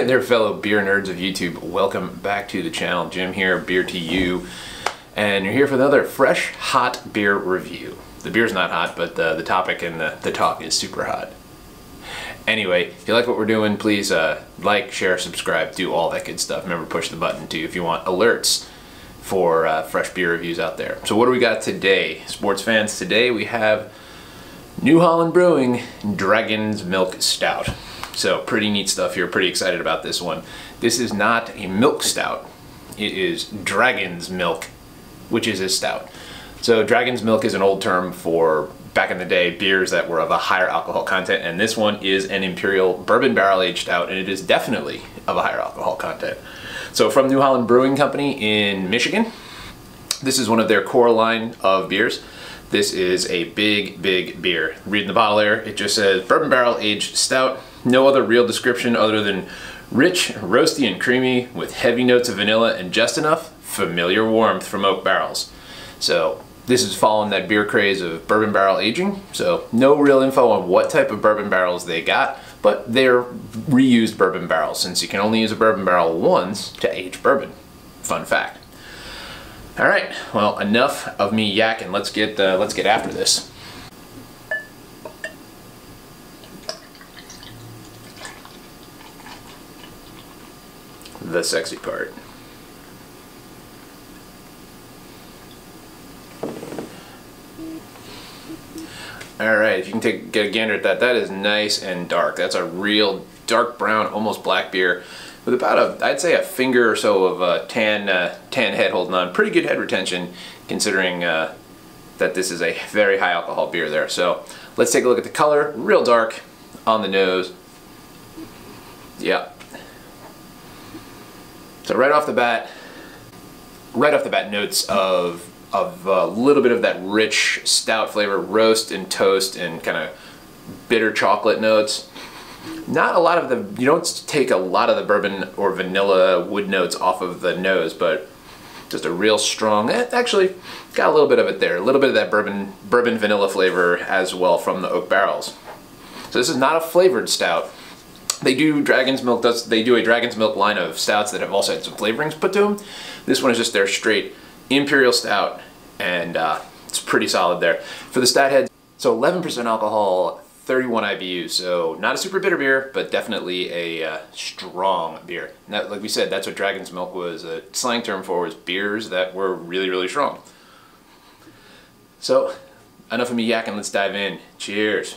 Hey there, fellow beer nerds of YouTube. Welcome back to the channel. Jim here, Beer to You. And you're here for another fresh, hot beer review. The beer's not hot, but the topic and the talk is super hot. Anyway, if you like what we're doing, please like, share, subscribe, do all that good stuff. Remember, push the button too if you want alerts for fresh beer reviews out there. So what do we got today? Sports fans, today we have New Holland Brewing Dragon's Milk Stout. So pretty neat stuff here, pretty excited about this one. This is not a milk stout, it is dragon's milk, which is a stout. So dragon's milk is an old term for, back in the day, beers that were of a higher alcohol content, and this one is an Imperial bourbon barrel aged stout, and it is definitely of a higher alcohol content. So from New Holland Brewing Company in Michigan, this is one of their core line of beers. This is a big beer. Reading the bottle there, it just says bourbon barrel aged stout. No other real description other than rich, roasty, and creamy with heavy notes of vanilla and just enough familiar warmth from oak barrels. So this is following that beer craze of bourbon barrel aging. So no real info on what type of bourbon barrels they got, but they're reused bourbon barrels since you can only use a bourbon barrel once to age bourbon. Fun fact. All right, well, enough of me yakking. Let's get after this. The sexy part. All right, if you can get a gander at that, that is nice and dark. That's a real dark brown, almost black beer with about I'd say a finger or so of tan head holding on. Pretty good head retention considering that this is a very high alcohol beer there. So let's take a look at the color. Real dark on the nose. Yeah. So right off the bat, notes of a little bit of that rich stout flavor, roast and toast and kind of bitter chocolate notes. Not a lot of the, you don't take a lot of the bourbon or vanilla wood notes off of the nose, but just a real strong, actually got a little bit of it there. A little bit of that bourbon vanilla flavor as well from the oak barrels. So this is not a flavored stout. They do dragon's milk, they do a dragon's milk line of stouts that have also had some flavorings put to them. This one is just their straight Imperial Stout, and it's pretty solid there. For the stout head, so 11% alcohol, 31 IBU, so not a super bitter beer, but definitely a strong beer. And that, like we said, that's what dragon's milk was a slang term for, was beers that were really strong. So enough of me yakking, let's dive in. Cheers.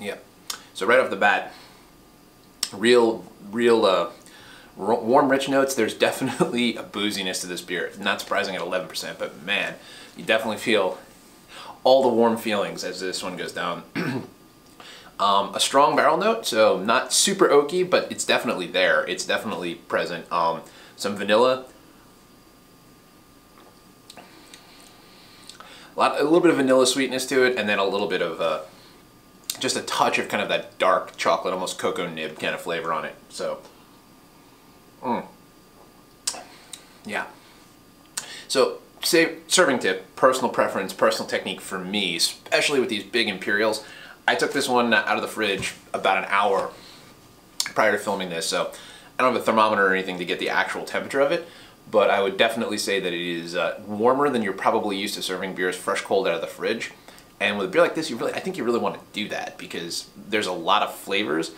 Yeah. So right off the bat, real warm, rich notes. There's definitely a booziness to this beer. Not surprising at 11%, but man, you definitely feel all the warm feelings as this one goes down. A strong barrel note, so not super oaky, but it's definitely there. It's definitely present. Some vanilla. A little bit of vanilla sweetness to it, and then a little bit of just a touch of kind of that dark chocolate, almost cocoa nib kind of flavor on it. So, yeah. So, serving tip, personal preference, personal technique for me, especially with these big Imperials. I took this one out of the fridge about an hour prior to filming this, so I don't have a thermometer or anything to get the actual temperature of it. But I would definitely say that it is warmer than you're probably used to serving beers fresh cold out of the fridge. And with a beer like this, I think you really want to do that because there's a lot of flavors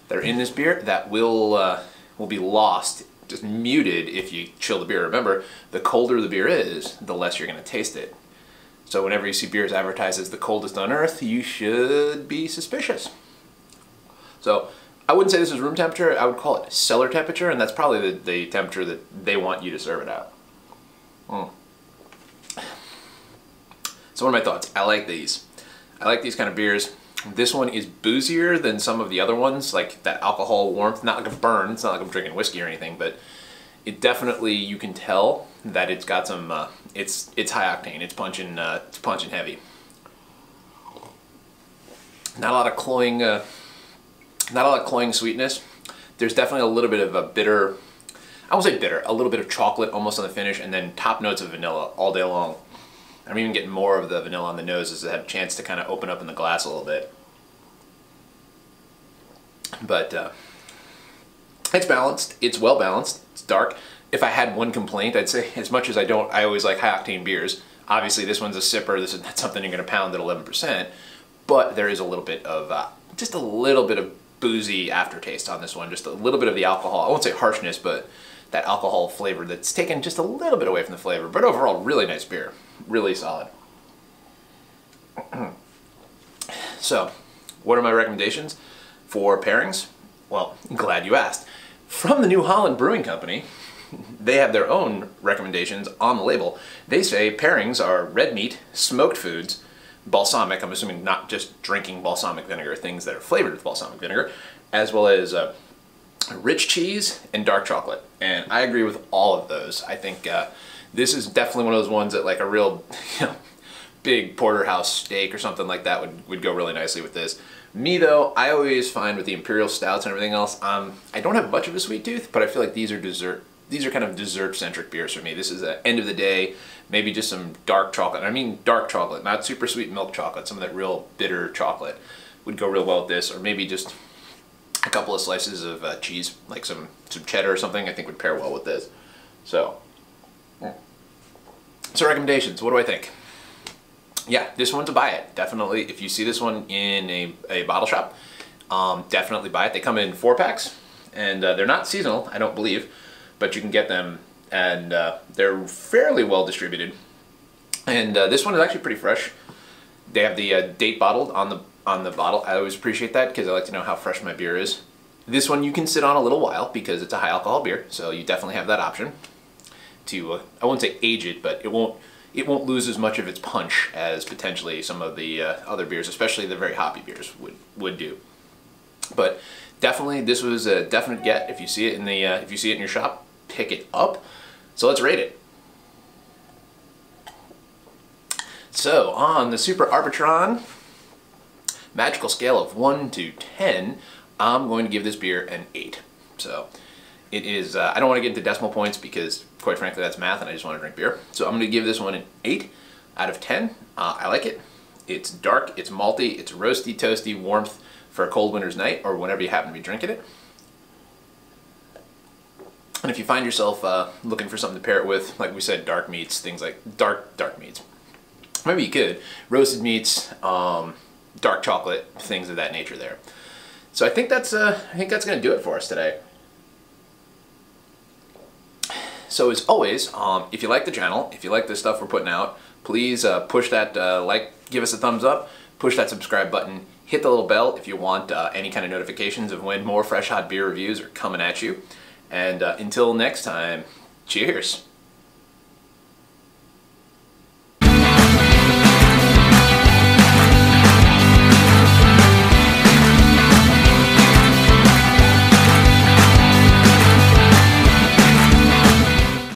that are in this beer that will be lost, just muted if you chill the beer. Remember, the colder the beer is, the less you're going to taste it. So whenever you see beers advertised as the coldest on earth, you should be suspicious. So I wouldn't say this is room temperature, I would call it cellar temperature, and that's probably the temperature that they want you to serve it at. So what are my thoughts? I like these. I like these kind of beers. This one is boozier than some of the other ones, like that alcohol warmth, not like a burn, it's not like I'm drinking whiskey or anything, but it definitely, you can tell that it's got some, it's high octane, it's punching heavy. Not a lot of cloying sweetness. There's definitely a little bit of a bitter, I won't say bitter, a little bit of chocolate almost on the finish, and then top notes of vanilla all day long. I'm even getting more of the vanilla on the nose as I have a chance to kind of open up in the glass a little bit. But it's balanced. It's well balanced. It's dark. If I had one complaint, I'd say, as much as I always like high octane beers. Obviously, this one's a sipper. This is not something you're going to pound at 11%. But there is a little bit of, just a little bit of boozy aftertaste on this one. Just a little bit of the alcohol. I won't say harshness, but that alcohol flavor that's taken just a little bit away from the flavor. But overall, really nice beer. Really solid. So, what are my recommendations for pairings? Well, glad you asked. From the New Holland Brewing Company, they have their own recommendations on the label. They say pairings are red meat, smoked foods, balsamic, I'm assuming not just drinking balsamic vinegar, things that are flavored with balsamic vinegar, as well as rich cheese and dark chocolate. And I agree with all of those. I think this is definitely one of those ones that like a real big porterhouse steak or something like that would go really nicely with this. Me though, I always find with the Imperial Stouts and everything else, I don't have much of a sweet tooth, but I feel like these are dessert. These are kind of dessert-centric beers for me. This is the end of the day, maybe just some dark chocolate. I mean dark chocolate, not super sweet milk chocolate. Some of that real bitter chocolate would go real well with this, or maybe just a couple of slices of cheese, like some cheddar or something, I think would pair well with this. So recommendations, what do I think? Yeah, this one's a buy it. Definitely, if you see this one in a bottle shop, definitely buy it. They come in 4-packs, and they're not seasonal, I don't believe, but you can get them, and they're fairly well distributed. And this one is actually pretty fresh. They have the date bottled on the bottle. I always appreciate that because I like to know how fresh my beer is. This one you can sit on a little while because it's a high alcohol beer, so you definitely have that option to, I won't say age it, but it won't lose as much of its punch as potentially some of the other beers, especially the very hoppy beers would do. But definitely, this was a definite get. If you see it in your shop, pick it up. So let's rate it. So on the Super Arbitron magical scale of 1 to 10, I'm going to give this beer an 8. So it is, I don't want to get into decimal points because, quite frankly, that's math and I just want to drink beer. So I'm going to give this one an 8 out of 10. I like it. It's dark, it's malty, it's roasty, toasty, warmth for a cold winter's night or whenever you happen to be drinking it. And if you find yourself looking for something to pair it with, like we said, dark meats, things like dark meats. Maybe you could. Roasted meats, dark chocolate, things of that nature there. So I think that's going to do it for us today. So as always, if you like the channel, if you like the stuff we're putting out, please push that like, give us a thumbs up, push that subscribe button, hit the little bell if you want any kind of notifications of when more fresh hot beer reviews are coming at you. And until next time, cheers.